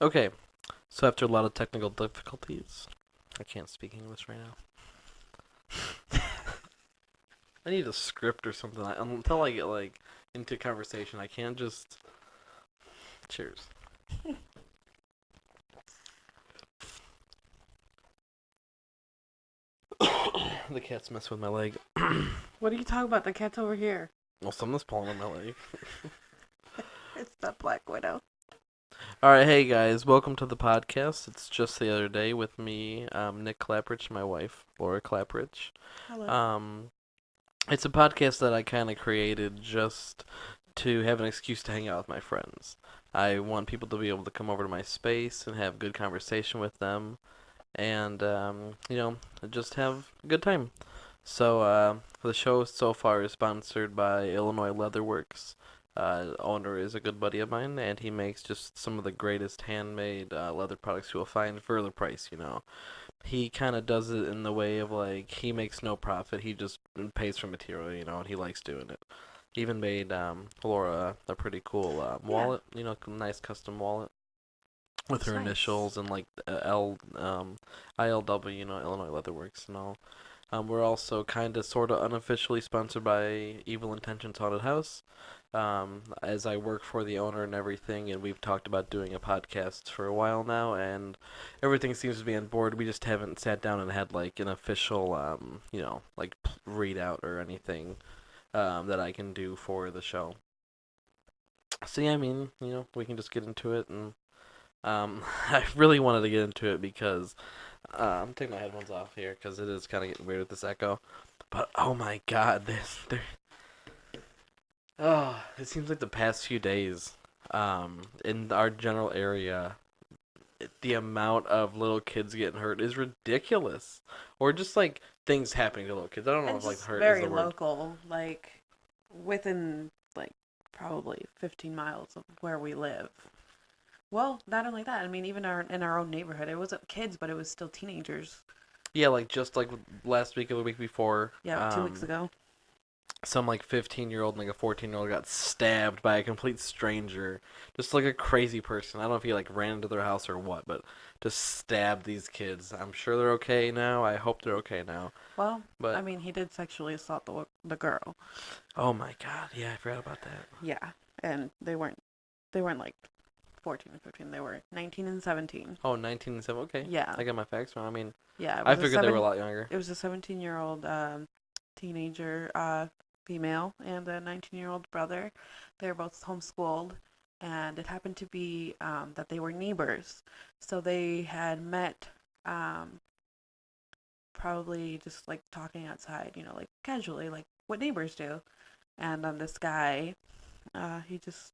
Okay, so after a lot of technical difficulties, I can't speak English right now. I need a script or something. Until I get into conversation, I can't just. Cheers. The cat's messing with my leg. What are you talking about? The cat's over here. Well, something's pulling on my leg. It's the Black Widow. All right, hey guys, welcome to the podcast. It's just the other day with me, Nick Clapridge, and my wife, Laura Clapridge. Hello. Um, it's a podcast that I kind of created just to have an excuse to hang out with my friends. I want people to be able to come over to my space and have good conversation with them, and just have a good time. So the show so far is sponsored by Illinois Leatherworks. Owner is a good buddy of mine, and he makes just some of the greatest handmade leather products you will find for the price. He kind of does it in the way of he makes no profit. He just pays for material, and he likes doing it. He even made Laura a pretty cool Yeah, wallet, nice custom wallet with it's her nice. initials and ILW, Illinois Leatherworks and all. We're also kind of sort of unofficially sponsored by Evil Intentions Haunted House, as I work for the owner and everything, and we've talked about doing a podcast for a while now, and everything seems to be on board. We just haven't sat down and had an official, readout or anything that I can do for the show. So yeah, I mean, we can just get into it, and I really wanted to get into it because I'm taking my headphones off here because it is kind of getting weird with this echo. But oh my god, it seems like the past few days, in our general area, the amount of little kids getting hurt is ridiculous, or just things happening to little kids. I don't know And if just hurt is very the word. local, like within probably 15 miles of where we live. Well, not only that, I mean, even in our own neighborhood, it wasn't kids, but it was still teenagers. Yeah, just like last week or the week before, Yeah, 2 weeks ago. some 15-year-old and a 14-year-old got stabbed by a complete stranger, just like a crazy person. I don't know if he ran into their house or what, but just stabbed these kids. I'm sure they're okay now. I hope they're okay now. Well, I But mean, he did sexually assault the girl. oh my god, yeah, I forgot about that. Yeah, and they weren't like 14 and 15. They were 19 and 17. Oh, 19 and 7. Okay, Yeah, I got my facts wrong. I mean, yeah. I figured they were a lot younger. It was a 17-year-old teenager female and a 19-year-old brother. They were both homeschooled, and it happened to be that they were neighbors. So they had met, um, probably just talking outside, like casually, like what neighbors do. And this guy, he just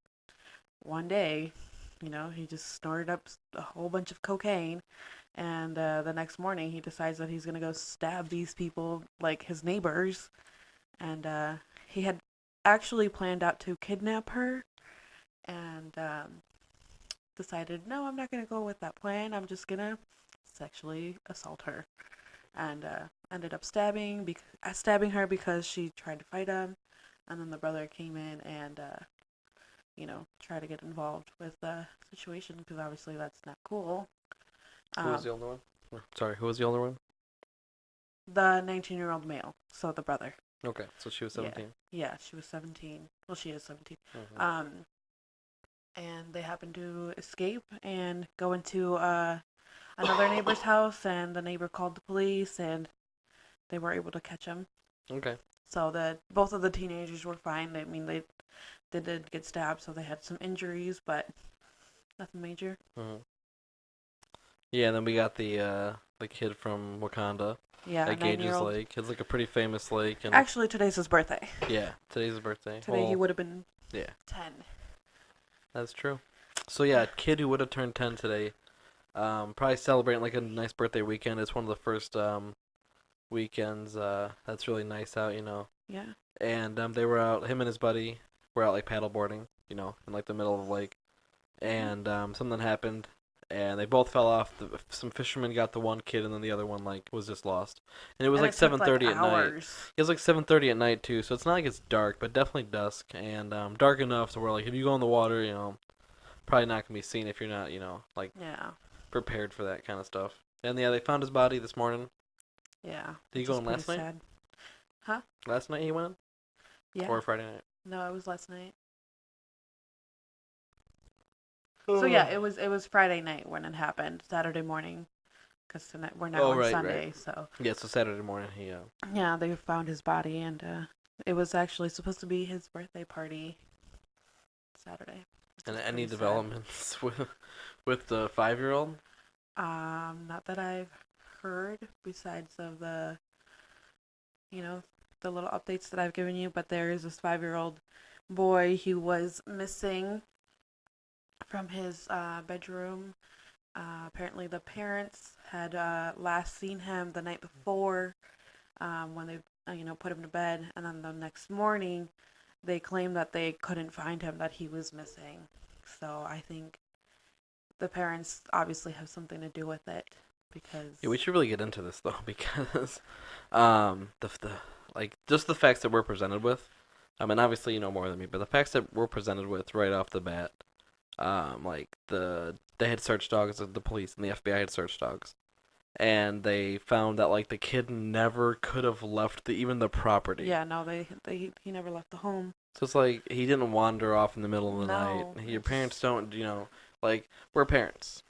one day, he just snorted up a whole bunch of cocaine. And the next morning, he decides that he's gonna go stab these people, like his neighbors. And he had actually planned out to kidnap her, and decided, no, I'm not gonna go with that plan. I'm just gonna sexually assault her, and ended up stabbing her because she tried to fight him. And then the brother came in and try to get involved with the situation because obviously that's not cool. Who was Um, the older one? Sorry, who was the older one? the 19-year-old male, so the brother. Okay, so she was Yeah, 17. yeah, she was 17. Well, she is 17. Mm-hmm. Um, and they happened to escape and go into another neighbor's house, and the neighbor called the police, and they were able to catch him. Okay. So that both of the teenagers were fine. I mean, they did get stabbed, so they had some injuries, but nothing major. Mm-hmm. Yeah, and then we got the kid from Wakanda Yeah, at nine year Gage's old. Lake. It's a pretty famous lake, and Actually, today's his birthday. yeah, today's his birthday. Today he Well, would have been yeah, 10. that's true. So yeah, a kid who would have turned 10 today, probably celebrating a nice birthday weekend. It's one of the first weekends that's really nice out. Yeah. And they were out. Him and his buddy were out paddle boarding, in the middle of the lake, Hmm. and something happened, and they both fell off. Some fishermen got the one kid, and then the other one was just lost. And it was And it took 7:30 at night. hours. It was 7:30 at night too, so it's not like it's dark, but definitely dusk, and dark enough to where if you go in the water, probably not gonna be seen if you're not, like Yeah. prepared for that kind of stuff. And yeah, they found his body this morning. Yeah. Did he Which go is in pretty last night? sad. Huh? Last night he went in? Yeah. Or Friday night? No, it was last night. So yeah, it was Friday night when it happened. Saturday morning, because tonight we're now Oh, on right, Sunday. right. So Yeah, so Saturday morning he yeah, they found his body, and it was actually supposed to be his birthday party Saturday. Which and is any pretty sad. developments with the 5-year-old? Not that I've heard besides of the, you know, the little updates that I've given you, but there is this 5-year-old boy who was missing from his bedroom. Apparently, the parents had last seen him the night before when they, put him to bed, and then the next morning, they claimed that they couldn't find him, that he was missing. So I think the parents obviously have something to do with it because Yeah, we should really get into this though because the like just the facts that we're presented with. I mean, obviously you know more than me, but the facts that we're presented with right off the bat, like they had search dogs, the police and the FBI had search dogs, and they found that like the kid never could have left even the property. yeah, no, he never left the home. So it's like he didn't wander off in the middle of the No, night. Your it's parents don't, like we're parents.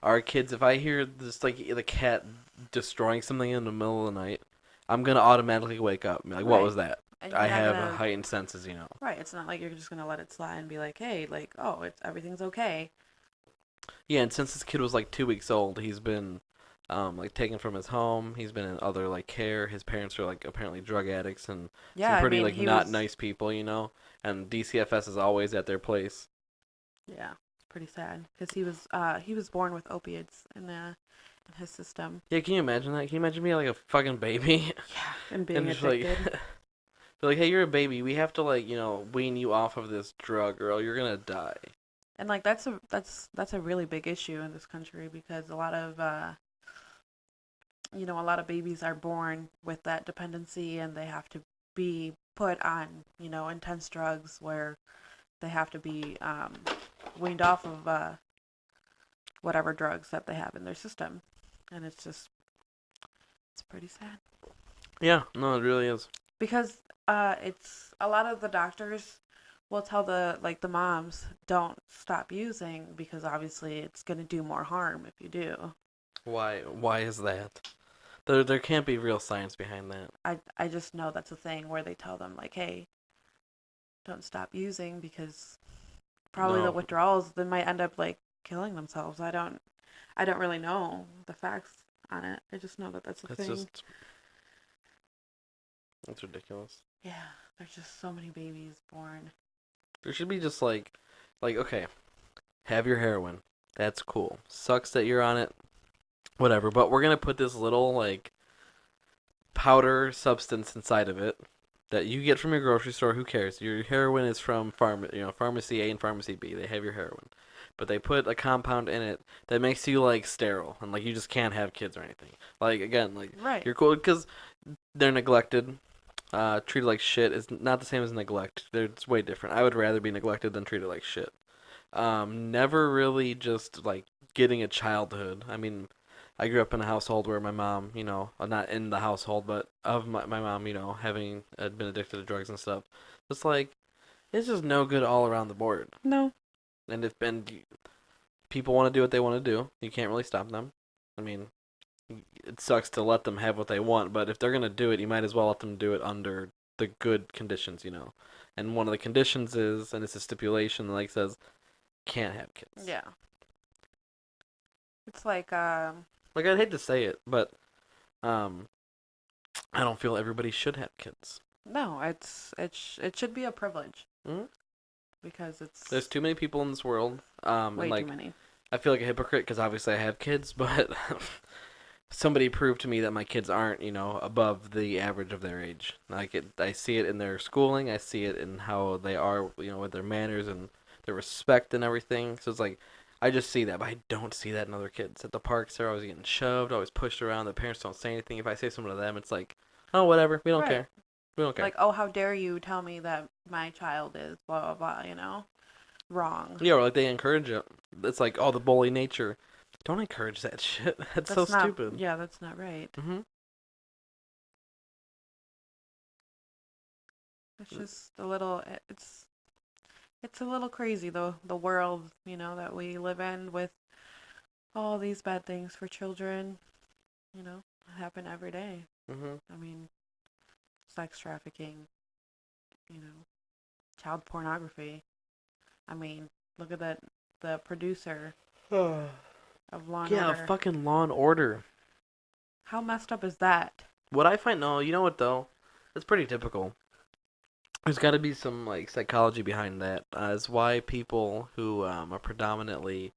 Our kids, if I hear this like the cat destroying something in the middle of the night, I'm gonna automatically wake up and be like, what right. was that? And you're I not have gonna heightened senses. right. It's not like you're just gonna let it slide and be like, hey, like, oh, it's everything's okay. Yeah, and since this kid was like 2 weeks old, he's been like taken from his home. He's been in other like care. His parents are like apparently drug addicts and Yeah, some I pretty mean, like he not was. nice people. And DCFS is always at their place. Yeah, it's pretty sad because he was born with opiates in his system. Yeah, can you imagine that? Can you imagine being like a fucking baby Yeah, and being and just addicted. like be like, hey, you're a baby. We have to like wean you off of this drug, or else you're gonna die. And like that's a really big issue in this country because a lot of a lot of babies are born with that dependency and they have to be put on intense drugs where they have to be weaned off of whatever drugs that they have in their system, and it's pretty sad Yeah, no, it really is. because it's a lot of the doctors will tell the moms don't stop using because obviously it's going to do more harm if you do. Why? Why is that? There can't be real science behind that. I just know that's a thing where they tell them like, hey, don't stop using because probably the No, withdrawals they might end up like killing themselves. I don't really know the facts on it. I just know that that's a that's thing. that's ridiculous. Yeah, there's just so many babies born. There should be just like okay, have your heroin. That's cool. Sucks that you're on it. Whatever, but we're gonna put this little like powder substance inside of it that you get from your grocery store. Who cares? Your heroin is from pharmacy A and pharmacy B. They have your heroin, but they put a compound in it that makes you like sterile and like you just can't have kids or anything. Like again, like Right. you're cool because they're neglected. Treated like shit is not the same as neglect. It's way different. I would rather be neglected than treated like shit. Never really just like getting a childhood. I mean, I grew up in a household where my mom, not in the household, but of my mom, having been addicted to drugs and stuff. It's like, it's just no good all around the board. No. And people want to do what they want to do. You can't really stop them. I mean, it sucks to let them have what they want, but if they're gonna do it, you might as well let them do it under the good conditions. And one of the conditions is, and it's a stipulation, like says, can't have kids. Yeah. It's like Like I'd hate to say it, but I don't feel everybody should have kids. no, it should be a privilege Hmm. because it's There's too many people in this world, way and like too many. I feel like a hypocrite because obviously I have kids, but somebody proved to me that my kids aren't, above the average of their age. I see it in their schooling. I see it in how they are, with their manners and their respect and everything. So it's like, I just see that, but I don't see that in other kids. At the parks, they're always getting shoved, always pushed around. The parents don't say anything. If I say something to them, it's like, oh, whatever. We don't Right. care. We don't care. Like, oh, how dare you tell me that my child is blah blah blah, wrong. Yeah, or like they encourage it. It's like, oh, the bully nature. Don't encourage that shit. That's so That's not. stupid. Yeah, that's not right. Mm-hmm. It's just a little. It's a little crazy though. The world, that we live in with all these bad things for children, happen every day. Mm-hmm. I mean, sex trafficking, you know, child pornography. I mean, look at the producer of Law and Yeah, Order. fucking Law and Order. How messed up is that? What I find, no, you know what though? It's pretty typical. There's got to be some like psychology behind that, as why people who are predominantly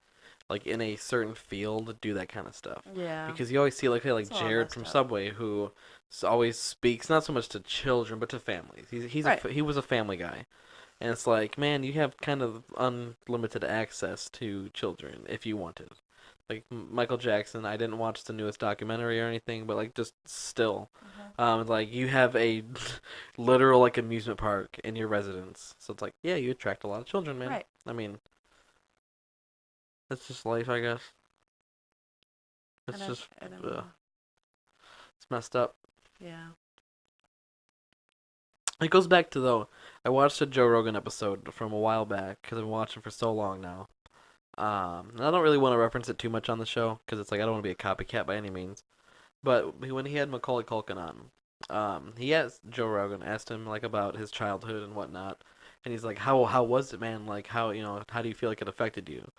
like in a certain field do that kind of stuff. Yeah. Because you always see like It's all Jared messed from up. Subway who always speaks not so much to children but to families. Right. He was a family guy, and it's like, man, you have kind of unlimited access to children if you wanted. Like Michael Jackson, I didn't watch the newest documentary or anything, but like just still, like you have a literal like amusement park in your residence, so it's like, yeah, you attract a lot of children, man. Right. I mean, that's just life, I guess. It's And just, I ugh, it's messed up. yeah. It goes back to though, I watched a Joe Rogan episode from a while back because I've been watching for so long now. And I don't really want to reference it too much on the show because it's like I don't want to be a copycat by any means. But when he had Macaulay Culkin on, he asked Joe Rogan asked him like about his childhood and whatnot, and he's like, how was it, man? Like how do you feel like it affected you?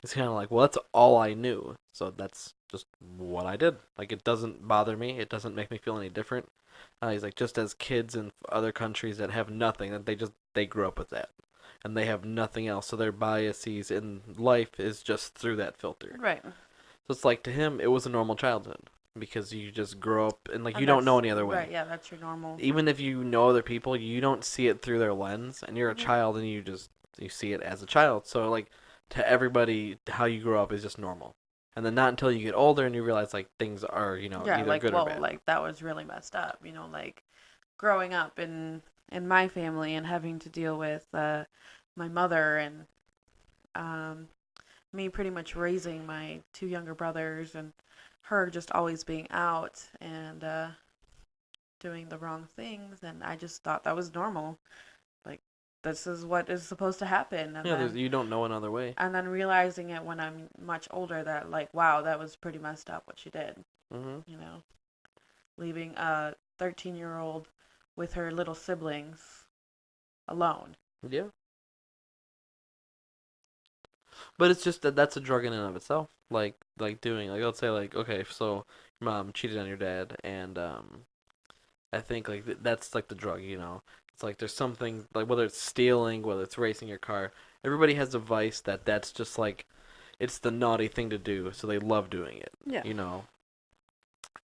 It's kind of like, well, that's all I knew, so that's just what I did. Like it doesn't bother me. It doesn't make me feel any different. He's like, just as kids in other countries that have nothing, that they grew up with that, and they have nothing else, so their biases in life is just through that filter. Right. So it's like to him, it was a normal childhood because you just grow up and like And you don't know that's- any other way. Right. Yeah, that's your normal. Even if you know other people, you don't see it through their lens, and you're a Mhm. child and you see it as a child. So like to everybody, how you grow up is just normal. And then not until you get older and you realize like things are Yeah, either like good or bad. like that was really messed up. Like growing up in my family and having to deal with my mother and me pretty much raising my two younger brothers and her just always being out and doing the wrong things, and I just thought that was normal. Like this is what is supposed to happen, and Yeah, then you don't know another way. and then realizing it when I'm much older that like wow, that was pretty messed up what she did. Mhm. Leaving a 13-year-old with her little siblings alone. Yeah. But it's just that's a drug in and of itself. Like doing like let's say like okay, so your mom cheated on your dad, and I think like that's like the drug. It's like there's something like whether it's stealing, whether it's racing your car. Everybody has a vice that's just like it's the naughty thing to do, so they love doing it. Yeah.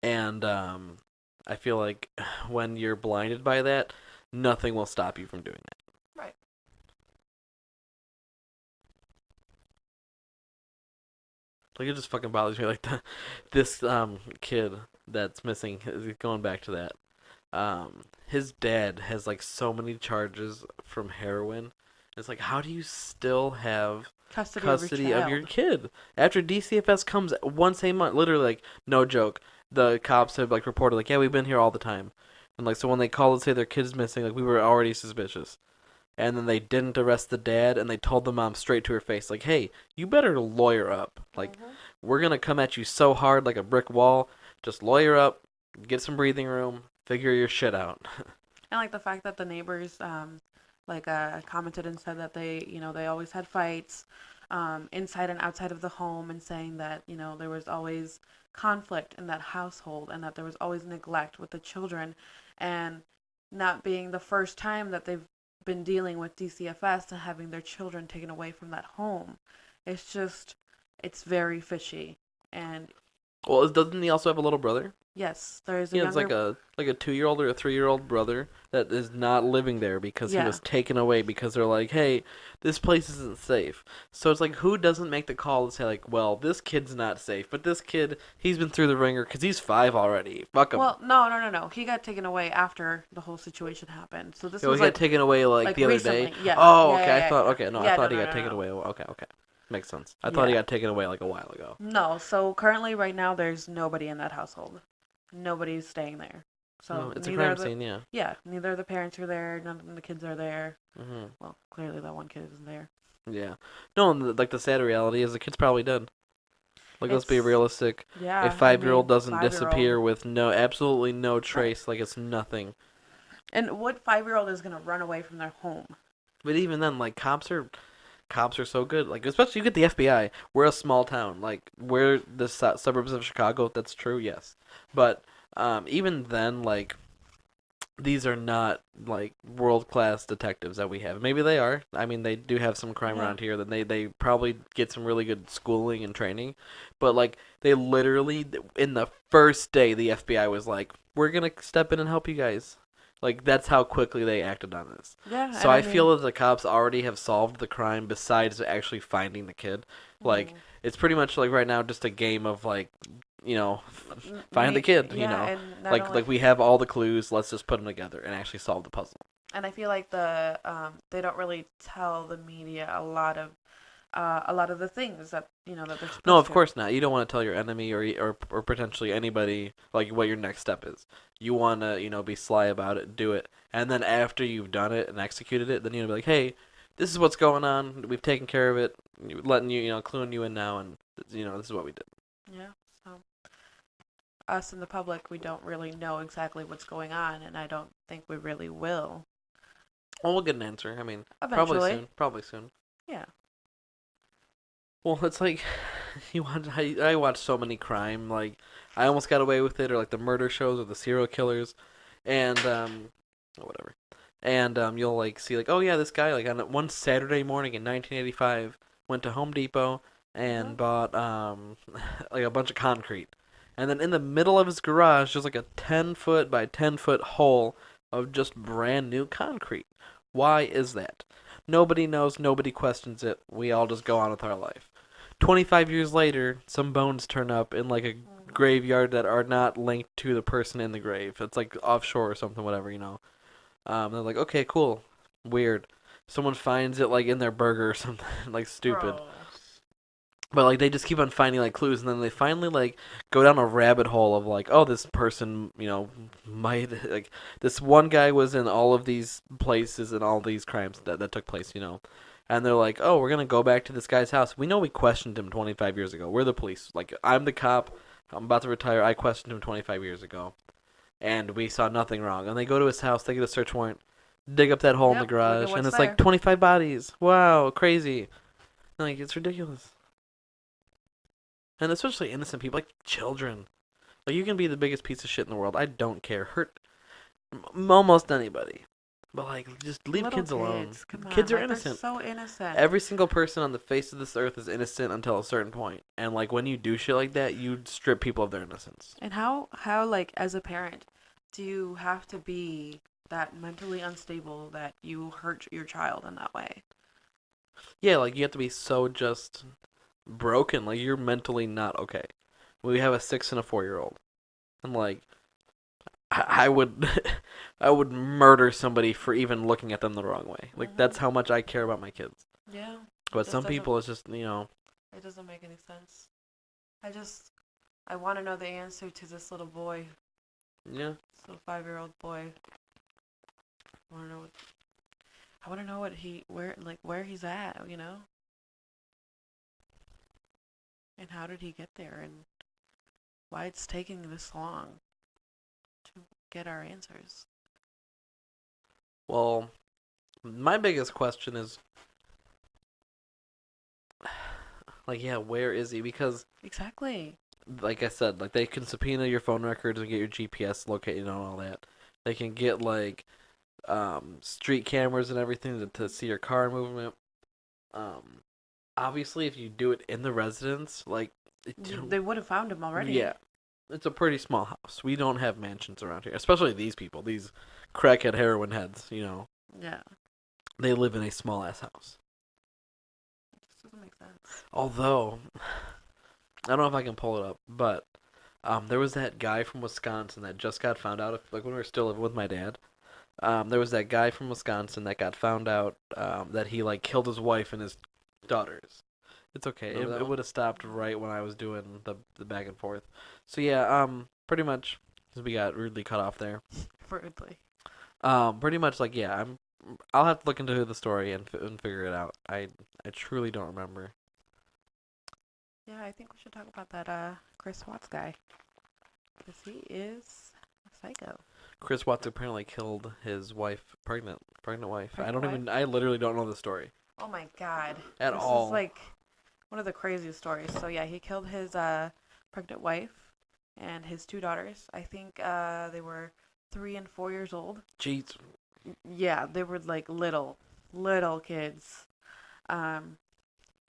And I feel like when you're blinded by that, nothing will stop you from doing that. Right. Like it just fucking bothers me. Like this kid that's missing. Going back to that, his dad has like so many charges from heroin. It's like, how do you still have custody of your kid after DCFS comes once a month? Literally, like no joke. The cops have like reported like, yeah, we've been here all the time, and like so when they call and say their kid's missing, like we were already suspicious. And then they didn't arrest the dad, and they told the mom straight to her face, like, hey, you better lawyer up. Like, we're going to come at you so hard like a brick wall. Just lawyer up, get some breathing room, figure your shit out. And like the fact that the neighbors commented and said that they always had fights inside and outside of the home, and saying that there was always conflict in that household and that there was always neglect with the children, and not being the first time that they've been dealing with DCFS and having their children taken away from that home. It's very fishy. And Well, doesn't he also have a little brother? Yes, there's a Yeah, it's like younger. a 2-year-old or a 3-year-old brother that is not living there because he Yeah. was taken away because they're like, hey, this place isn't safe. So it's like, who doesn't make the call to say like, well, this kid's not safe, but this kid, he's been through the ringer because he's 5 already. Fuck him. Well, no, no, no, no. He got taken away after the whole situation happened. So this Yo, was he got taken away like the other day. recently. Yeah. Oh, Yeah, okay. I yeah, thought yeah. okay, no, I Yeah, no, thought he no, got no, taken no. away. Okay, okay, makes sense. I thought he Yeah. got taken away like a while ago. No, so currently right now there's nobody in that household. Nobody's staying there. No, So it's a neither crime of the scene, yeah. yeah, neither of the parents are there, none of the kids are there. Mhm. Well, clearly that one kid isn't there. Yeah. No, and like the sad reality is the kid's probably dead. Like, let's be It's realistic. A yeah, I 5-year-old mean, doesn't 5-year-old. disappear with absolutely no Right. trace. Like it's nothing. And what 5-year-old is gonna run away from their home? But even then, like cops are so good. Like especially you get the FBI. We're a small town. Like we're the suburbs of Chicago. That's true, yes. But even then, like these are not like world class detectives that we have. Maybe they are. I mean, they do have some crime Yeah. around here. That they probably get some really good schooling and training. But like they literally in the first day, the FBI was like, "We're gonna step in and help you guys." Like that's how quickly they acted on this. Yeah, So and I I mean, feel that the cops already have solved the crime besides actually finding the kid. Like mm, it's pretty much like right now just a game of like, you know, find the kid. You yeah, know, and not like only, we have all the clues. Let's just put them together and actually solve the puzzle. and I feel like the they don't really tell the media a lot of the things that that they're supposed No, of to. course not. You don't want to tell your enemy or potentially anybody like what your next step is. You want to be sly about it, do it, and then after you've done it and executed it, then you'll be like, hey, this is what's going on. We've taken care of it. Letting cluing you in now, and this is what we did. Yeah. So us in the public, we don't really know exactly what's going on, and I don't think we really will. Well, we'll get an answer. I mean, probably Eventually. soon. Probably soon. Yeah. Well, it's like I watch so many crime. Like I almost got away with it, or like the murder shows or the serial killers, and or whatever. And you'll like see like, oh yeah, this guy like on one Saturday morning in 1985 went to Home Depot and bought like a bunch of concrete, and then in the middle of his garage there's like a 10-foot by 10-foot hole of just brand new concrete. Why is that? Nobody knows. Nobody questions it. We all just go on with our life. 25 years later, some bones turn up in like a graveyard that are not linked to the person in the grave. It's like offshore or something, whatever. They're like, okay, cool, weird. Someone finds it like in their burger or something, like stupid. Gross. But like they just keep on finding like clues, and then they finally like go down a rabbit hole of like, oh, this person, might like this one guy was in all of these places and all these crimes that took place. And they're like, oh, we're gonna go back to this guy's house. We know we questioned him 25 years ago. We're the police. Like I'm the cop. I'm about to retire. I questioned him 25 years ago, and we saw nothing wrong. And they go to his house. They get a search warrant, dig up that hole in the Yep, look at garage, and what's it's there. like 25 bodies. Wow, crazy. Like it's ridiculous. And especially innocent people, like children. Like you can be the biggest piece of shit in the world. I don't care. Hurt almost anybody. But like, just leave Little kids alone. kids, come Kids on, are like, they're innocent. so innocent. Every single person on the face of this earth is innocent until a certain point. And like when you do shit like that, you strip people of their innocence. And how like as a parent, do you have to be that mentally unstable that you hurt your child in that way? Yeah, like you have to be so just broken. Like you're mentally not okay. We have a 6 and a 4-year-old, and like I would I would murder somebody for even looking at them the wrong way. Like that's how much I care about my kids. Yeah. But just some doesn't- people it's just It doesn't make any sense. I want to know the answer to this little boy, yeah. this little 5-year-old boy. I want to know where he's at. And how did he get there, and why it's taking this long to get our answers. Well, my biggest question is like, yeah, where is he? Because Exactly. like I said, like they can subpoena your phone records and get your GPS located and all that. They can get like street cameras and everything to see your car movement. Obviously, if you do it in the residence, like They would have found him already. yeah, It's a pretty small house. We don't have mansions around here, especially these people, these crackhead heroin heads. Yeah. They live in a small ass house. It just doesn't make sense. Although, I don't know if I can pull it up, but there was that guy from Wisconsin that just got found out. Like when we were still living with my dad, there was that guy from Wisconsin that got found out that he like killed his wife and his daughters. It's okay. It, Remember that it one? would have stopped right when I was doing the back and forth. So yeah, pretty much 'cause we got rudely cut off there. Rudely. Pretty much like yeah, I'll have to look into the story and figure it out. I truly don't remember. Yeah, I think we should talk about that Chris Watts guy. Because he is a psycho. Chris Watts apparently killed his wife, pregnant wife. Pregnant I literally don't know the story Oh my god. at This all. is like one of the craziest stories. So yeah, he killed his pregnant wife and his two daughters. I think they were 3 and 4 years old. Jeez. Yeah, they were like little kids.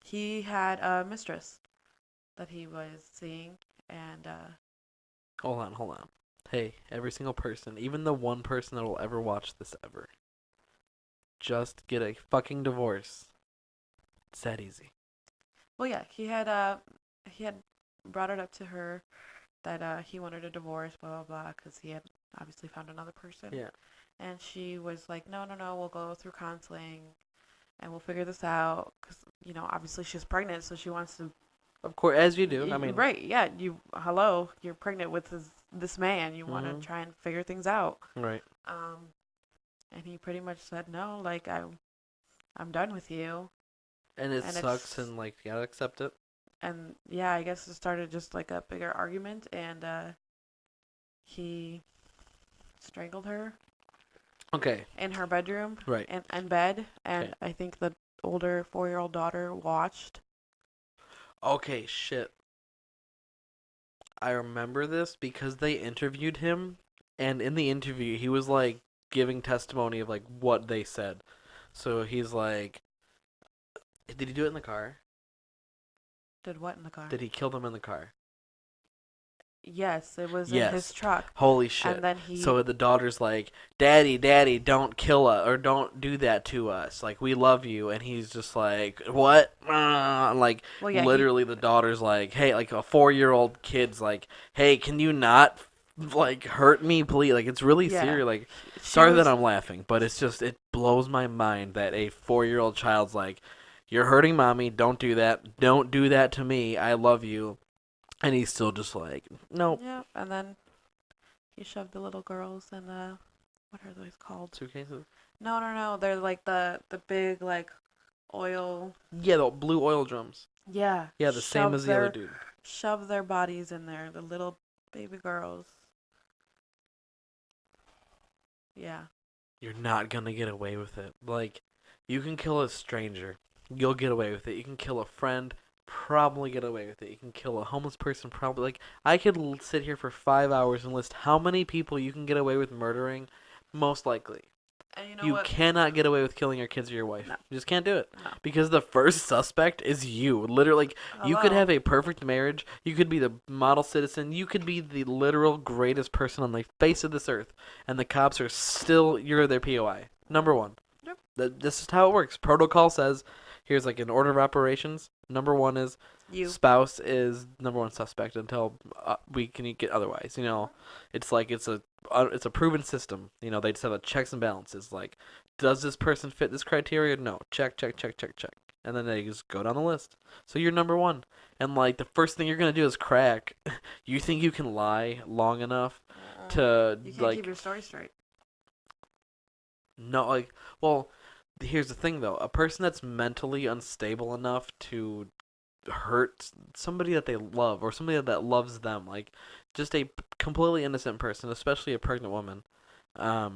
He had a mistress that he was seeing, and Hold on. Hey, every single person, even the one person that will ever watch this ever, just get a fucking divorce. It's that easy. well, yeah, he had brought it up to her that he wanted a divorce, blah blah blah, because he had obviously found another person. Yeah. And she was like, no, we'll go through counseling, and we'll figure this out, because obviously she's pregnant, so she wants to. Of course, as you do. I mean, right? Yeah, you're pregnant with this man. You want Mhm. to try and figure things out. right. And he pretty much said no, like I'm done with you. And it And sucks, it's- and like you gotta accept it. And yeah, I guess it started just like a bigger argument, and he strangled her Okay. in her bedroom Right. in bed, and Okay. I think the older 4-year-old daughter watched. Okay. Shit. I remember this because they interviewed him, and in the interview, he was like giving testimony of like what they said. So he's like, did he do it in the car? Did what in the car? Did he kill them in the car? Yes, it was in Yes. his truck. Holy shit. And then he. So the daughter's like, Daddy, don't kill us, or don't do that to us. Like, we love you. And he's just like, what? Like, well, yeah, literally the daughter's like, hey, like a 4-year-old kid's like, hey, can you not, like, hurt me, please? Like, it's really Yeah. serious. Like, she sorry was- that I'm laughing, but it's just, it blows my mind that a 4-year-old child's like, you're hurting mommy, don't do that. Don't do that to me. I love you. And he's still just like, nope. Yeah, and then he shoved the little girls in what are those called? Suitcases? No. They're like the big like oil. Yeah, the blue oil drums. Yeah. Yeah, the same shove as the other their- dude. Shove their bodies in there, the little baby girls. Yeah. You're not gonna get away with it. Like, you can kill a stranger, you'll get away with it. You can kill a friend, probably get away with it. You can kill a homeless person, probably. Like, I could sit here for 5 hours and list how many people you can get away with murdering. Most likely, And you know you what? cannot get away with killing your kids or your wife. No. You just can't do it No. because the first suspect is you. Literally, like, you could Hello. have a perfect marriage. You could be the model citizen. You could be the literal greatest person on the face of this earth. And the cops are still, you're their POI. Number one. Yep. This is how it works. Protocol says, here's like an order of operations. Number one is You. spouse is number one suspect until we can get otherwise. It's like it's a proven system. They just have a checks and balances. Like, does this person fit this criteria? No. Check. And then they just go down the list. So you're number one. And like the first thing you're gonna do is crack. You think you can lie long enough to You can't like keep your story straight. no like well here's the thing though. A person that's mentally unstable enough to hurt somebody that they love or somebody that loves them, like just a completely innocent person, especially a pregnant woman, a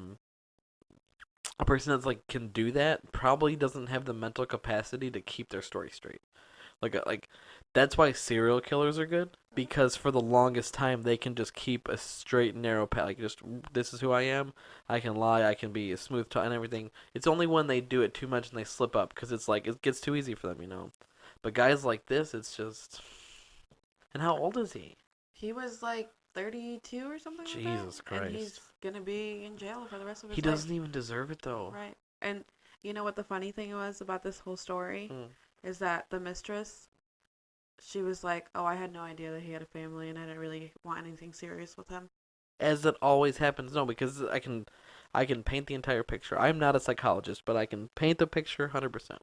person that's like can do that probably doesn't have the mental capacity to keep their story straight. Like that's why serial killers are good, because for the longest time they can just keep a straight narrow path. Like, just, this is who I am. I can lie. I can be a smooth talk and everything. It's only when they do it too much and they slip up, because it's like it gets too easy for them. But guys like this, it's just. And how old is he? He was like 32 or something like that. Jesus And he's Christ. gonna be in jail for the rest of his He life. doesn't even deserve it though. Right. And you know what the funny thing was about this whole story Mm. is that the mistress, she was like, "Oh, I had no idea that he had a family, and I didn't really want anything serious with him." As it always happens. No, because I can paint the entire picture. I'm not a psychologist, but I can paint the picture 100%.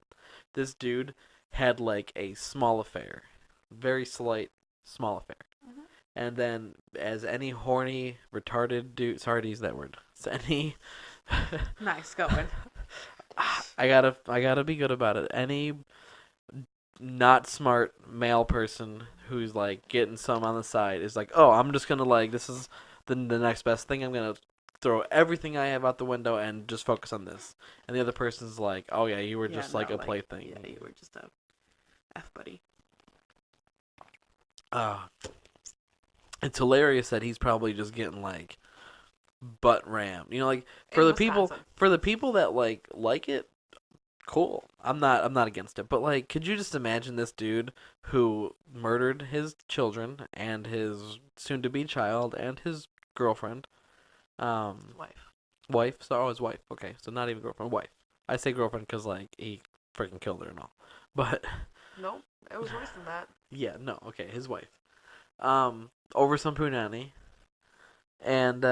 This dude had like a small affair, very slight small affair. Mhm. And then, as any horny, retarded dude, sorry to use that word, as any, Nice going. I gotta be good about it. Any not smart male person who's like getting some on the side is like, oh, I'm just gonna like this is the next best thing. I'm gonna throw everything I have out the window and just focus on this. And the other person's like, oh yeah, you were Yeah, just like no, a plaything. Yeah, you were just a F buddy. Uh, it's hilarious that he's probably just getting like butt rammed. You know, like for In the people Wisconsin. that like it, cool. I'm not against it. But like, could you just imagine this dude who murdered his children and his soon to be child and his girlfriend, Wife. wife. So his wife. Okay, so not even girlfriend, wife. I say girlfriend because like he freaking killed her and all. But Nope, it was worse than that. yeah, no, okay, his wife. Over some punani. And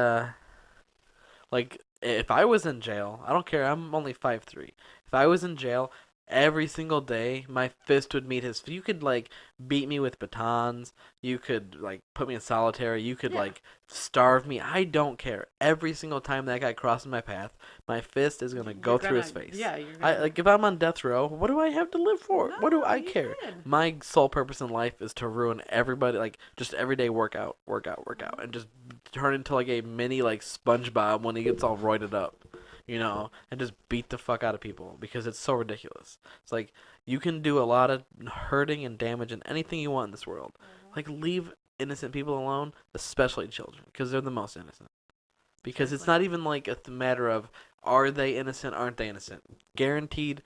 like if I was in jail, I don't care. I'm only 5'3". If I was in jail every single day, my fist would meet his. You could like beat me with batons. You could like put me in solitary. You could Yeah. like starve me. I don't care. Every single time that guy crosses my path, my fist is gonna go through his face. Yeah, you're I gonna. like if I'm on death row, what do I have to live for? What do No, I you care? good. My sole purpose in life is to ruin everybody, like just everyday workout, and just turn into like a mini like SpongeBob when he gets all roided up, and just beat the fuck out of people because it's so ridiculous. It's like you can do a lot of hurting and damage and anything you want in this world. Like leave innocent people alone, especially children, because they're the most innocent. Because it's not even like a matter of are they innocent, aren't they innocent. Guaranteed,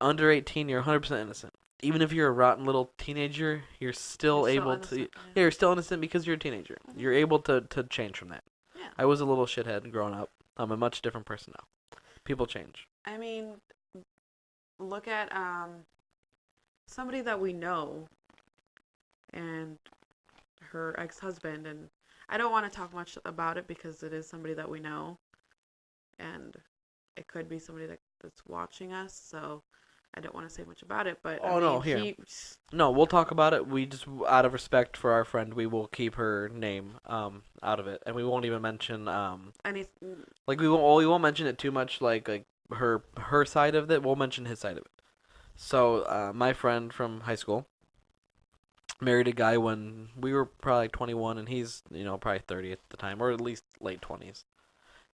under 18, you're 100% innocent. Even if you're a rotten little teenager, you're still able to. Yeah, you're still innocent because you're a teenager. Mhm. You're able to change from that. Yeah. I was a little shithead growing up. I'm a much different person now. People change. I mean, look at somebody that we know and her ex-husband, and I don't want to talk much about it because it is somebody that we know, and it could be somebody that's watching us, so I don't want to say much about it. But Oh, no, here. No, we'll talk about it. We just, out of respect for our friend, we will keep her name out of it, and we won't even mention like we won't mention it too much, like her side of it. We'll mention his side of it. So my friend from high school married a guy when we were probably like 21, and he's probably 30 at the time, or at least late 20s.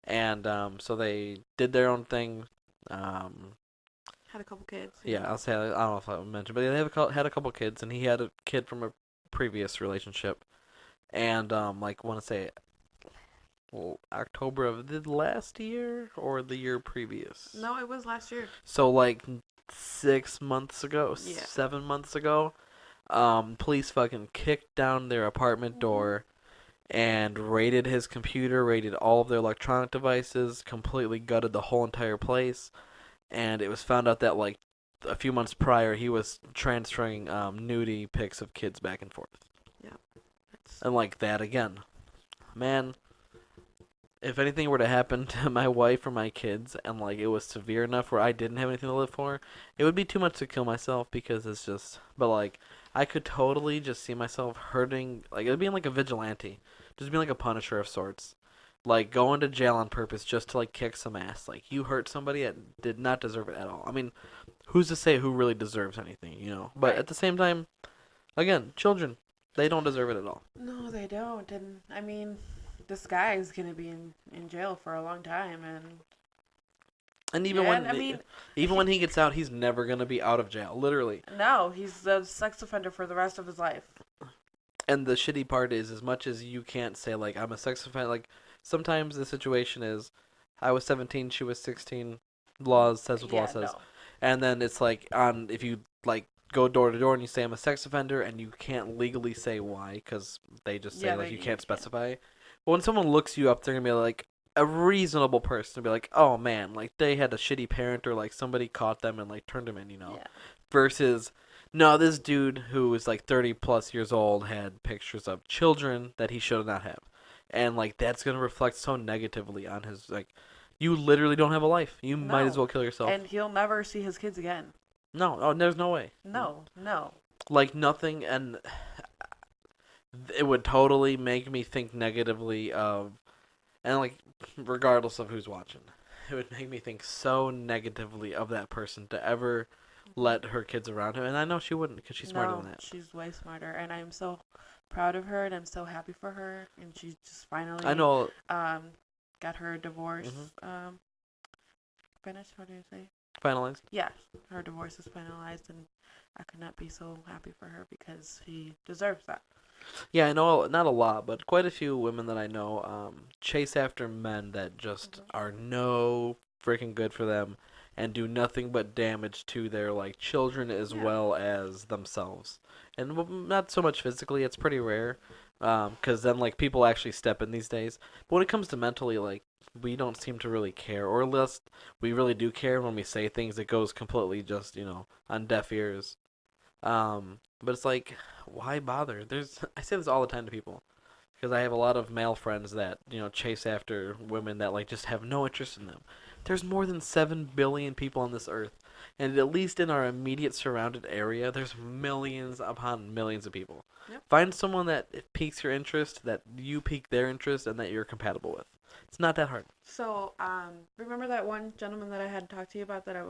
And so they did their own thing. had a couple kids. Yeah, I'll say I don't know if I mentioned, but they had a couple kids, and he had a kid from a previous relationship, and like want to say, October of the last year or the year previous. No, it was last year. So like 6 months ago, Yeah. 7 months ago, police fucking kicked down their apartment door and raided his computer, raided all of their electronic devices, completely gutted the whole entire place. And it was found out that like a few months prior he was transferring nudie pics of kids back and forth. Yeah. And like that again. Man, if anything were to happen to my wife or my kids and like it was severe enough where I didn't have anything to live for, it would be too much to kill myself because it's just but like I could totally just see myself hurting, like it being like a vigilante, just being like a punisher of sorts. Like going to jail on purpose just to like kick some ass. Like you hurt somebody that did not deserve it at all. I mean, who's to say who really deserves anything? But Right. at the same time, again, children, they don't deserve it at all. No, they don't. And I mean, this guy is gonna be in jail for a long time, And even Yeah, when and I mean, even when he gets out, he's never gonna be out of jail, literally. no, he's a sex offender for the rest of his life. And the shitty part is, as much as you can't say like I'm a sex offender, like sometimes the situation is, I was 17, she was 16. Law says what law says, No. and then it's like on if you like go door to door and you say I'm a sex offender and you can't legally say why because they just say Yeah, like you you can't can't. specify. But when someone looks you up, they're gonna be like a reasonable person to be like, oh man, like they had a shitty parent or like somebody caught them and like turned them in, Yeah. Versus, no, this dude who was like 30 plus years old had pictures of children that he should not have, and like that's gonna reflect so negatively on his like. You literally don't have a life. You might as No. well kill yourself. And he'll never see his kids again. No, oh, there's no way. No, no. Like nothing, and it would totally make me think negatively of, and like regardless of who's watching, it would make me think so negatively of that person to ever let her kids around him. And I know she wouldn't because she's smarter than that. She's way smarter, and I'm so proud of her, and I'm so happy for her, and she's just finally I know. got her divorce finished. What do you say? Finalized. Yeah, her divorce is finalized, and I could not be so happy for her because she deserves that. Yeah, I know not a lot, but quite a few women that I know chase after men that just are no freaking good for them and do nothing but damage to their like children as well as themselves. And not so much physically, it's pretty rare. Because then like people actually step in these days. But when it comes to mentally, like we don't seem to really care, or unless we really do care when we say things, it goes completely just on deaf ears. But it's like, why bother? I say this all the time to people because I have a lot of male friends that chase after women that like just have no interest in them. There's more than 7 billion people on this earth, and at least in our immediate surrounded area, there's millions upon millions of people. Yep. Find someone that piques your interest, that you pique their interest, and that you're compatible with. It's not that hard. So, remember that one gentleman that I had talked to you about I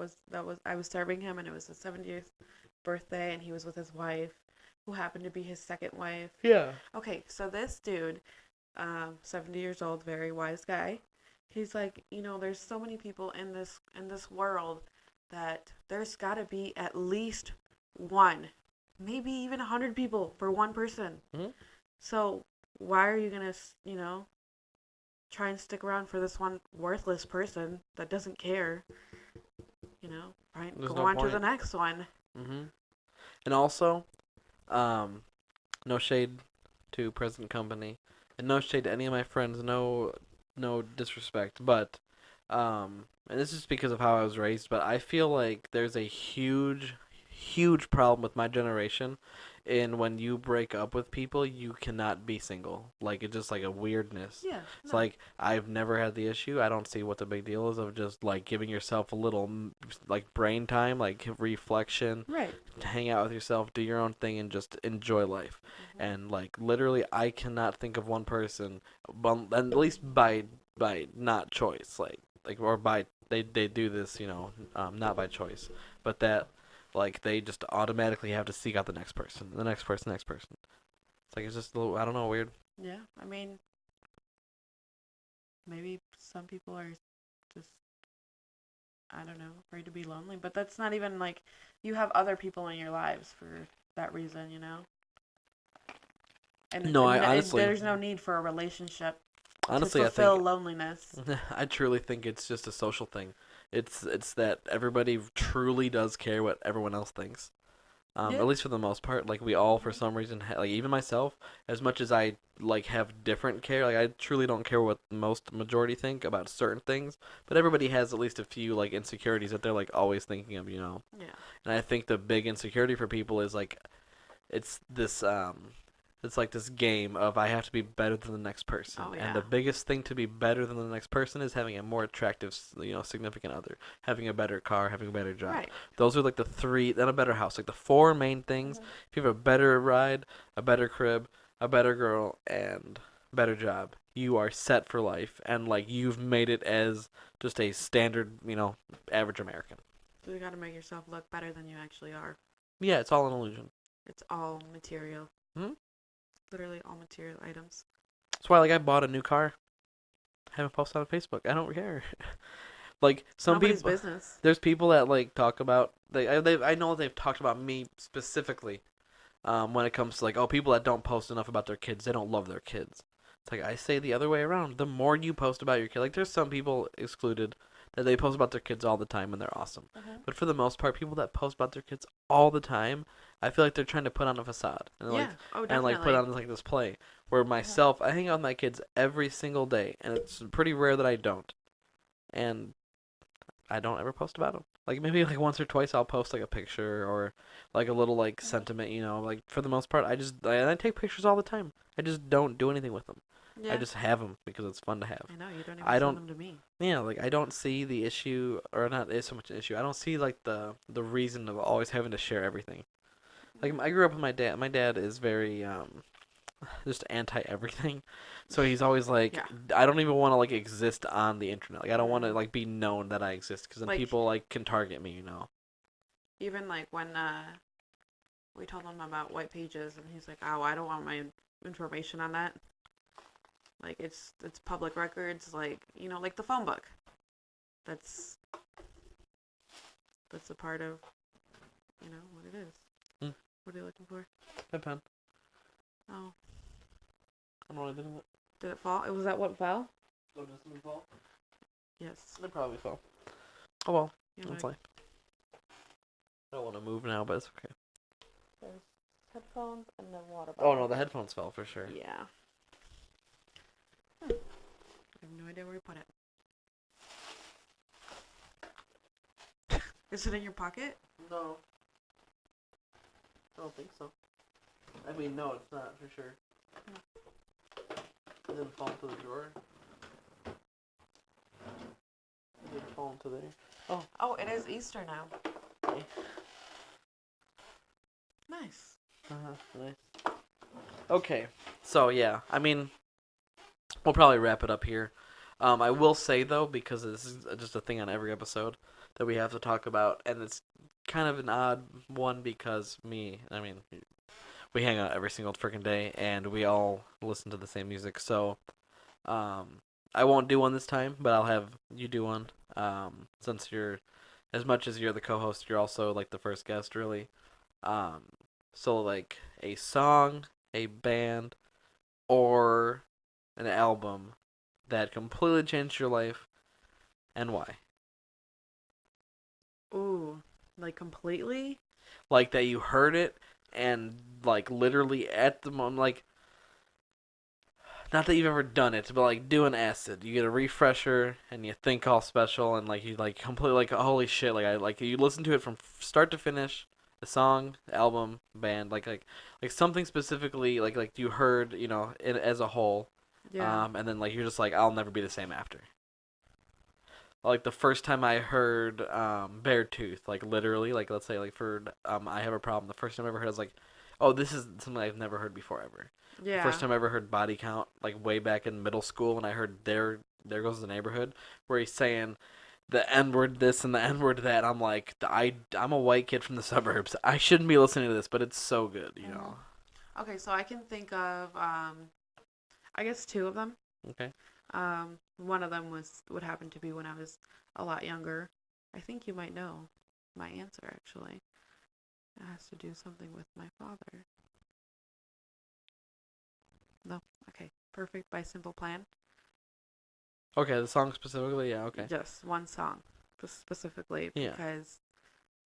was serving him, and it was his 70th birthday, and he was with his wife, who happened to be his second wife. Yeah. Okay, so this dude, 70 years old, very wise guy. He's like, there's so many people in this world that there's got to be at least one, maybe even 100 people for one person. Mm-hmm. So why are you gonna, try and stick around for this one worthless person that doesn't care? Right? There's Go no on to point. the next one. Mm-hmm. And also, no shade to present company, and no shade to any of my friends. No disrespect, but and this is because of how I was raised. But I feel like there's a huge problem with my generation, in when you break up with people, you cannot be single. Like it's just like a weirdness. Yeah. It's like I've never had the issue. I don't see what the big deal is of just like giving yourself a little like brain time, like reflection, right. hang out with yourself, do your own thing, and just enjoy life. And like literally, I cannot think of one person, at least by not choice, like or by they do this, not by choice, but that like they just automatically have to seek out the next person, the next person, the next person. It's like it's just a little, I don't know, weird. Yeah, I mean, maybe some people are just, I don't know, afraid to be lonely. But that's not even like, you have other people in your lives for that reason, And No, I honestly, there's no need for a relationship honestly, to fulfill I think loneliness. I truly think it's just a social thing. It's that everybody truly does care what everyone else thinks. Yeah. At least for the most part, like we all for some reason, like even myself, as much as I like have different care, like I truly don't care what most majority think about certain things, but everybody has at least a few like insecurities that they're like always thinking of, Yeah. And I think the big insecurity for people is like, it's this it's like this game of I have to be better than the next person. Oh, yeah. And the biggest thing to be better than the next person is having a more attractive, significant other, having a better car, having a better job. Right. Those are like the three, then a better house, like the four main things. If you have a better ride, a better crib, a better girl, and a better job, you are set for life, and like you've made it as just a standard, average American. So you gotta make yourself look better than you actually are. Yeah, it's all an illusion. It's all material. Hmm? Literally all material items. That's why, like, I bought a new car. I haven't posted on Facebook. I don't care. Like some Nobody's people, business. there's people that like talk about. I know they've talked about me specifically. When it comes to like, oh, people that don't post enough about their kids, they don't love their kids. It's like I say the other way around. The more you post about your kid, like there's some people excluded that they post about their kids all the time and they're awesome. Mhm. But for the most part, people that post about their kids all the time, I feel like they're trying to put on a facade and Yeah. Oh, and like put definitely. on like this play. Where myself, I hang out with my kids every single day, and it's pretty rare that I don't. And I don't ever post about them. Like maybe like once or twice I'll post like a picture or like a little like sentiment, you know. Like for the most part, I take pictures all the time. I just don't do anything with them. I Yeah. just have them because it's fun to have. I know you don't even I send don't them to me. Yeah, like I don't see the issue, or not is so much an issue. I don't see like the reason of always having to share everything. Like I grew up with my dad. My dad is very just anti everything, so he's always like, Yeah. I don't even want to like exist on the internet. Like I don't want to Mm. like be known that I exist, because then Like people like can target me, you know. even like when we told him about white pages, and he's like, "Oh, I don't want my information on that. Like it's public records, like like the phone book. That's a part of what it is. Mm. What are you looking for? My pen. Oh, I don't know what I did with it. did it fall? It was that what fell? Oh, does something fall? Yes. It probably fell. Oh well, You that's know, life. I don't want to move now, but it's okay. there's headphones and then water Oh bottle. no, the headphones fell for sure. Yeah. I have no idea where you put it. Is it in your pocket? No. I don't think so. I mean, no, it's not for sure. It didn't fall into the drawer. It didn't fall into there. Oh, it is Easter now. Nice. Nice. Okay, so yeah, I mean, we'll probably wrap it up here. I will say though, because this is just a thing on every episode that we have to talk about, and it's kind of an odd one because we hang out every single freaking day, and we all listen to the same music. So, I won't do one this time, but I'll have you do one. Since as much as you're the co-host, you're also like the first guest, really. So like a song, a band, or an album that completely changed your life, and why? Ooh, like completely? Like that you heard it and like literally at the moment, like not that you've ever done it, but like doing acid, you get a refresher and you think all special and like you like completely like holy shit, like I like you listen to it from start to finish, the song, the album, band, like something specifically like you heard, as a whole, Yeah. and then like you're just like I'll never be the same after. Like the first time I heard Beartooth, like literally, like let's say like for I Have a Problem, the first time I ever heard, I was like, oh, this is something I've never heard before ever. The Yeah. first time I ever heard Body Count, like way back in middle school, when I heard There Goes the Neighborhood, where he's saying the N word this and the N word that. I'm like, I'm a white kid from the suburbs. I shouldn't be listening to this, but it's so good, you know. Okay, so I can think of I guess two of them. Okay. One of them would happen to be when I was a lot younger. I think you might know my answer actually. It has to do something with my father. No. Okay. Perfect by Simple Plan. Okay, the song specifically, yeah, okay. Just one song specifically Yeah. because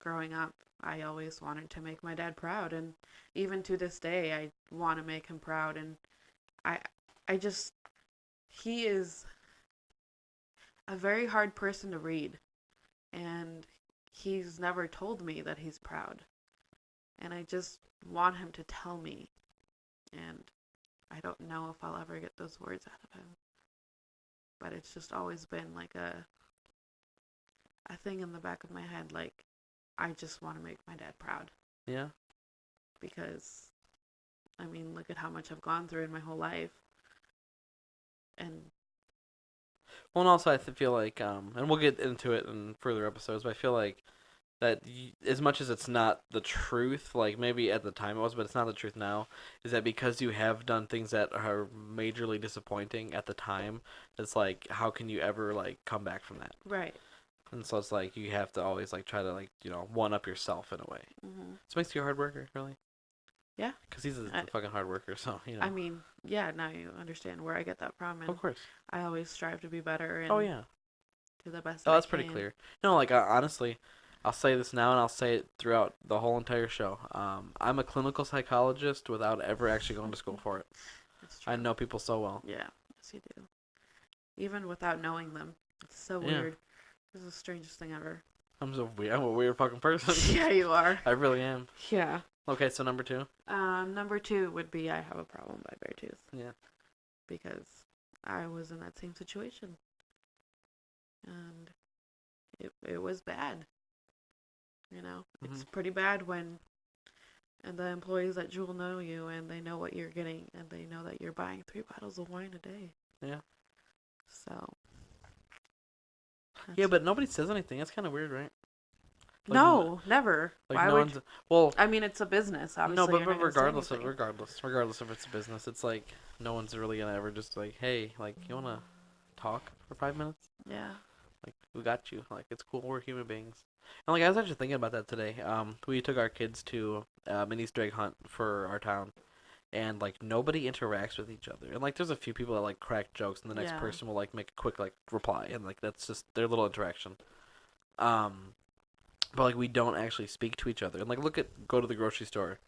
growing up I always wanted to make my dad proud, and even to this day I want to make him proud, and I just he is a very hard person to read, and he's never told me that he's proud, and I just want him to tell me, and I don't know if I'll ever get those words out of him, but it's just always been like a thing in the back of my head, like I just want to make my dad proud, Yeah. because I mean, look at how much I've gone through in my whole life, and Well, and also I feel like, and we'll get into it in further episodes, but I feel like that as much as it's not the truth, like maybe at the time it was, but it's not the truth now, is that because you have done things that are majorly disappointing at the time, it's like, how can you ever, like, come back from that? right. And so it's like, you have to always, like, try to, like, one up yourself in a way. Mm-hmm. So it makes you a hard worker, really. Yeah. Because he's a fucking hard worker, so, I mean, yeah, now you understand where I get that from, and Of course. I always strive to be better, and Oh, yeah. to the best Oh, that I that's pretty can. clear. No, like honestly, I'll say this now and I'll say it throughout the whole entire show. I'm a clinical psychologist without ever actually going to school for it. It's true. I know people so well. Yeah, yes you do. Even without knowing them. It's so Yeah. weird. This is the strangest thing ever. I'm so weird. I'm a weird fucking person. Yeah, you are. I really am. Yeah. Okay, so number 2. Number 2 would be I Have a Problem by Beartooth. Yeah. Because I was in that same situation. And it was bad. You know, it's pretty bad when and the employees at Jewel know you and they know what you're getting and they know that you're buying 3 bottles of wine a day. Yeah. So. Yeah, but nobody says anything. That's kind of weird, right? Like, no, never. Like Why no would? one's. Well, I mean, it's a business. Obviously, no, but you're not gonna say regardless anything. if it's a business, it's like no one's really gonna ever just like, hey, like you wanna talk for 5 minutes? Yeah. Like we got you. Like it's cool. We're human beings. And like I was actually thinking about that today. We took our kids to an Easter egg hunt for our town, and like nobody interacts with each other. And like there's a few people that like crack jokes, and the next Yeah. person will like make a quick like reply, and like that's just their little interaction. But like we don't actually speak to each other. And like go to the grocery store.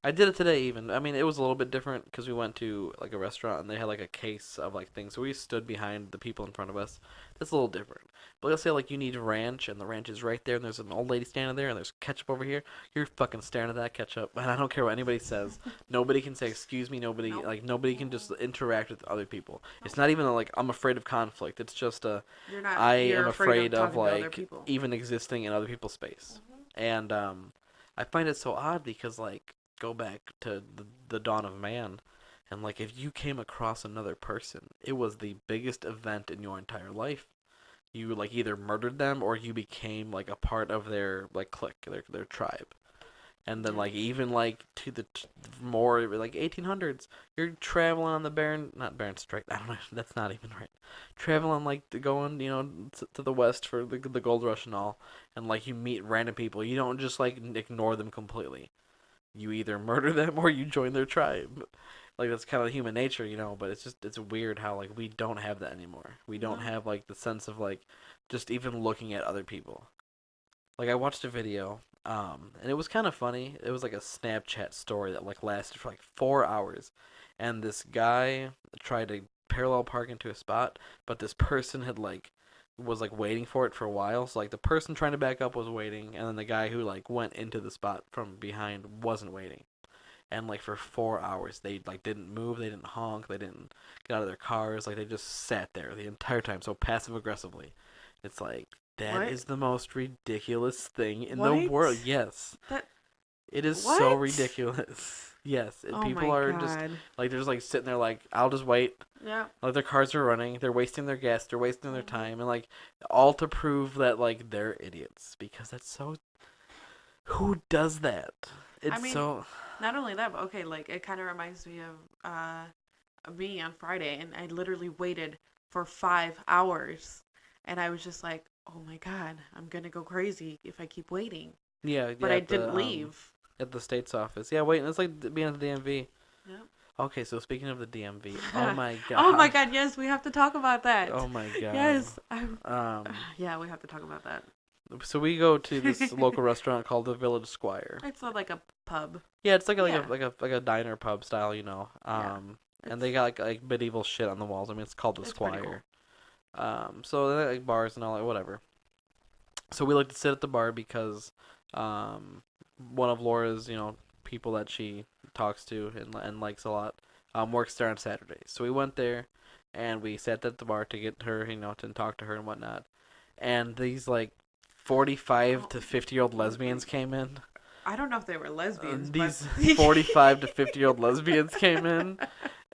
I did it today even. I mean, it was a little bit different because we went to like a restaurant and they had like a case of like things. So we stood behind the people in front of us. That's a little different. But let's say like you need ranch and the ranch is right there and there's an old lady standing there and there's ketchup over here. You're fucking staring at that ketchup. And I don't care what anybody says. Nobody can say excuse me. Nobody Nope. like nobody can just interact with other people. It's not even like I'm afraid of conflict. It's just You're not. I you're am afraid of talking to other like people. even existing in other people's space. And I find it so odd because like go back to the dawn of man, and like if you came across another person, it was the biggest event in your entire life. You like either murdered them or you became like a part of their like clique, their tribe. And then like even like to the more like 1800s, you're traveling on the not Barren Strait. I don't know. That's not even right. Traveling like going to the west for the gold rush and all, and like you meet random people. You don't just like ignore them completely. You either murder them or you join their tribe. Like that's kind of human nature, but it's weird how like we don't have that anymore. We don't No. have like the sense of like just even looking at other people. Like I watched a video, and it was kind of funny. It was like a Snapchat story that like lasted for like 4 hours, and this guy tried to parallel park into a spot, but this person had like was like waiting for it for a while. So like the person trying to back up was waiting, and then the guy who like went into the spot from behind wasn't waiting. And like for 4 hours, they like didn't move, they didn't honk, they didn't get out of their cars, like they just sat there the entire time, so passive aggressively. It's like that is What? the most ridiculous thing in the What? world. Yes, That. it is so What? ridiculous. Yes, and Oh people my are God. just like they're just like sitting there like I'll just wait. Yeah. Like their cars are running, they're wasting their gas, they're wasting their time, and like all to prove that like they're idiots because that's so. Who does that? It's mean, so. Not only that, but okay, like it kind of reminds me of me on Friday, and I literally waited for 5 hours, and I was just like, oh my God, I'm gonna go crazy if I keep waiting. Yeah, But yeah, I didn't leave. At the state's office. Yeah, wait, it's like being at the DMV. Yep. Okay, so speaking of the DMV, oh my god. Oh my God, yes, we have to talk about that. Oh my god. Yes, Yeah, we have to talk about that. so we go to this local restaurant called the Village Squire. It's not like a pub. Yeah, it's like Yeah. a diner pub style, Yeah. and they got like medieval shit on the walls. I mean, it's called the It's pretty Squire. So they got, like bars and all that, whatever. So we like to sit at the bar because one of Laura's, people that she talks to and likes a lot, works there on Saturdays. So we went there, and we sat at the bar to get her, to talk to her and whatnot. And these like 45 to 50-year-old lesbians came in. I don't know if they were lesbians. These but... 45 to 50-year-old lesbians came in,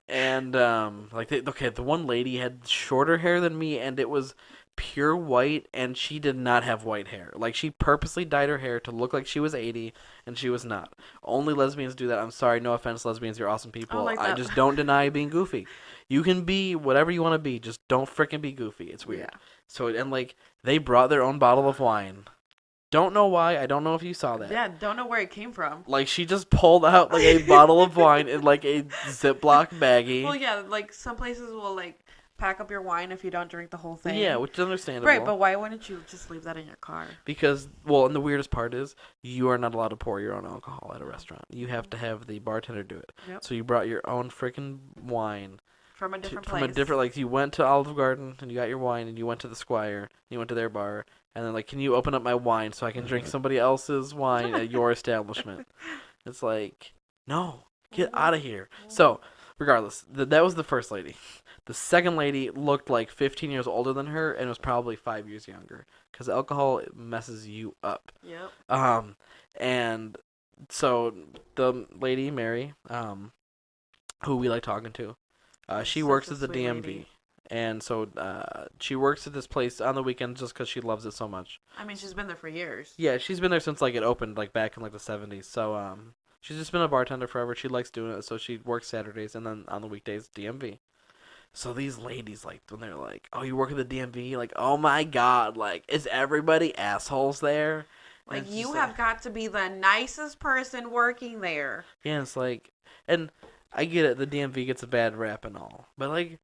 and the one lady had shorter hair than me, and it was pure white, and she did not have white hair. Like she purposely dyed her hair to look like she was 80, and she was not. Only lesbians do that. I'm sorry, no offense, lesbians, you're awesome people. like I that. just don't deny being goofy. You can be whatever you want to be, just don't frickin' be goofy. It's weird. Yeah. So and like they brought their own bottle of wine. Don't know why. I don't know if you saw that. Yeah, don't know where it came from. Like she just pulled out like a bottle of wine in like a Ziploc baggie. Well, yeah, like some places will like pack up your wine if you don't drink the whole thing. Yeah, which is understandable. Right, but why wouldn't you just leave that in your car? Because, well, and the weirdest part is you are not allowed to pour your own alcohol at a restaurant. You have to have the bartender do it. Yep. So you brought your own freaking wine From a different from place. a different, like, you went to Olive Garden and you got your wine, and you went to the Squire, and you went to their bar, and then, like, can you open up my wine so I can drink somebody else's wine at your establishment? It's like, no, get out of here. So, regardless, that was the first lady. The second lady looked like 15 years older than her and was probably 5 years younger. Because alcohol messes you up. Yep. And so the lady, Mary, who we like talking to, she Such works a at the sweet DMV. lady. And so she works at this place on the weekends just because she loves it so much. I mean, she's been there for years. Yeah, she's been there since like it opened, like back in like the 70s. So she's just been a bartender forever. She likes doing it, so she works Saturdays and then on the weekdays DMV. So these ladies, like, when they're like, "Oh, you work at the DMV?" Like, oh my god, like, is everybody assholes there? And Like, it's you just have got to be the nicest person working there. yeah, it's like, and I get it, the DMV gets a bad rap and all, but like,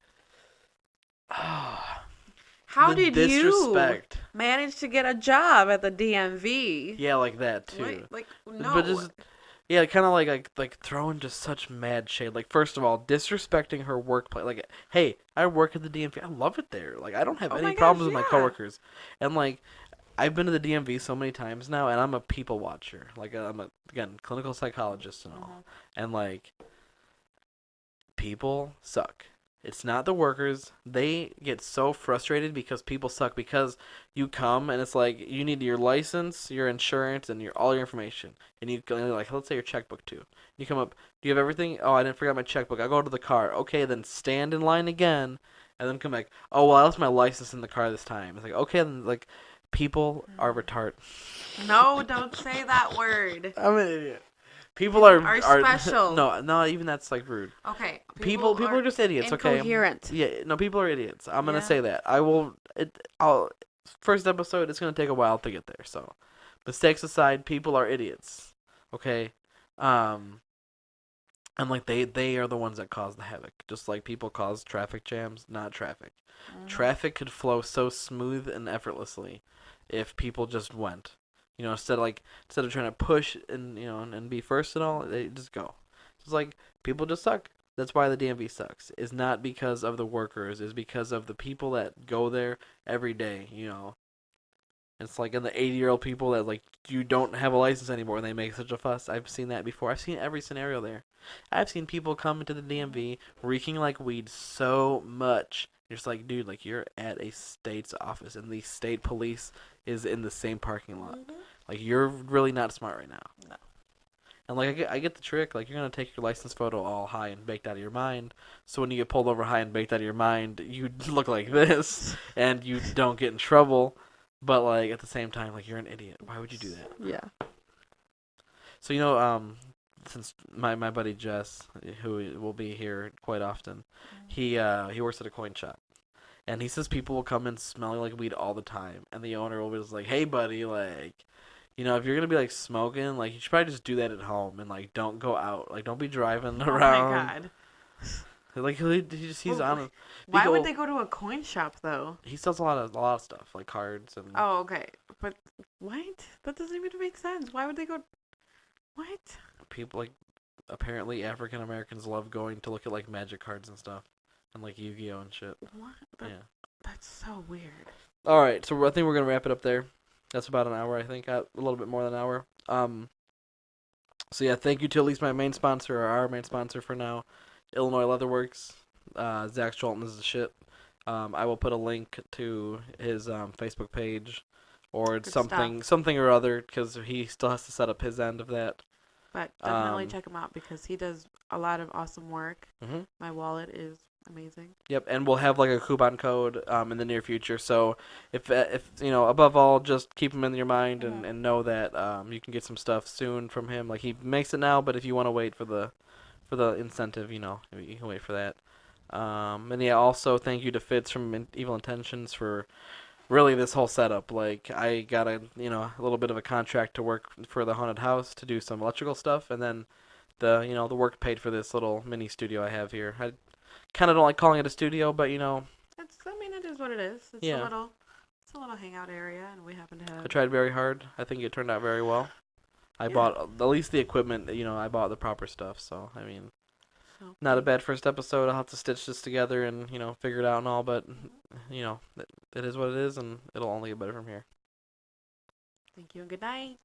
How the did you disrespect. manage to get a job at the DMV? Yeah, like that too. Like no. But just yeah, kind of like throwing just such mad shade. Like, first of all, disrespecting her workplace. Like, hey, I work at the DMV. I love it there. Like, I don't have Oh any my gosh, problems with my yeah. coworkers. And like, I've been to the DMV so many times now, and I'm a people watcher. Like, I'm a, again, clinical psychologist and all. And like, people suck. It's not the workers. They get so frustrated because people suck, because you come and it's like you need your license, your insurance, and all your information. And you like, let's say your checkbook too. You come up, do you have everything? Oh, I didn't forget my checkbook. I go to the car. Okay, then stand in line again, and then come back. Oh, well, I left my license in the car this time. It's like, okay, then like, people are retarded. No, don't say that word. I'm an idiot. People are special. No, even that's like rude. Okay. People are just idiots. Okay. Incoherent. Yeah, no, people are idiots. I'm gonna Yeah. say that. I'll first episode. It's gonna take a while to get there. So, mistakes aside, people are idiots. Okay, and like they are the ones that cause the havoc. Just like people cause traffic jams, not traffic. Traffic could flow so smooth and effortlessly if people just went. You know, instead of trying to push and and be first and all, they just go. It's like people just suck. That's why the DMV sucks. It's not because of the workers. It's because of the people that go there every day. You know, it's like in the 80-year-old people that like you don't have a license anymore and they make such a fuss. I've seen that before. I've seen every scenario there. I've seen people come into the DMV reeking like weed so much. You're just like, dude, like you're at a state's office and the state police is in the same parking lot. Like, you're really not smart right now. No. And like, I get the trick. Like, you're gonna take your license photo all high and baked out of your mind. So when you get pulled over high and baked out of your mind, you look like this, and you don't get in trouble. But like at the same time, like you're an idiot. Why would you do that? Yeah. So since my buddy Jess, who will be here quite often, he works at a coin shop. And he says people will come in smelling like weed all the time. And the owner will be just like, hey, buddy, like, if you're going to be, like, smoking, like, you should probably just do that at home. And, like, don't go out. Like, don't be driving around. Oh, my God. Like, he's on. Why would they go to a coin shop, though? He sells a lot of stuff, like cards and. Oh, okay. But what? That doesn't even make sense. Why would they go? What? People, like, apparently African Americans love going to look at, like, magic cards and stuff. And, like, Yu-Gi-Oh! And shit. What? Yeah. That's so weird. All right, so I think we're going to wrap it up there. That's about an hour, I think. A little bit more than an hour. So, yeah, thank you to at least my main sponsor, or our main sponsor for now, Illinois Leatherworks. Zach Schulten is the shit. I will put a link to his Facebook page or Good something or other, because he still has to set up his end of that. But definitely check him out because he does a lot of awesome work. Mm-hmm. My wallet is amazing. Yep, and we'll have like a coupon code in the near future. So if above all, just keep him in your mind and know that you can get some stuff soon from him. Like, he makes it now, but if you want to wait for the incentive, you can wait for that. And yeah, also thank you to Fitz from Evil Intentions for really this whole setup. Like, I got a little bit of a contract to work for the haunted house to do some electrical stuff, and then the work paid for this little mini studio I have here. I kind of don't like calling it a studio, but It is what it is. Yeah. It's a little hangout area, and we happen to I have. tried very hard. I think it turned out very well. I Yeah. bought at least the equipment. I bought the proper stuff. So I mean, So not a bad first episode. I'll have to stitch this together and figure it out and all. But it is what it is, and it'll only get better from here. thank you and good night.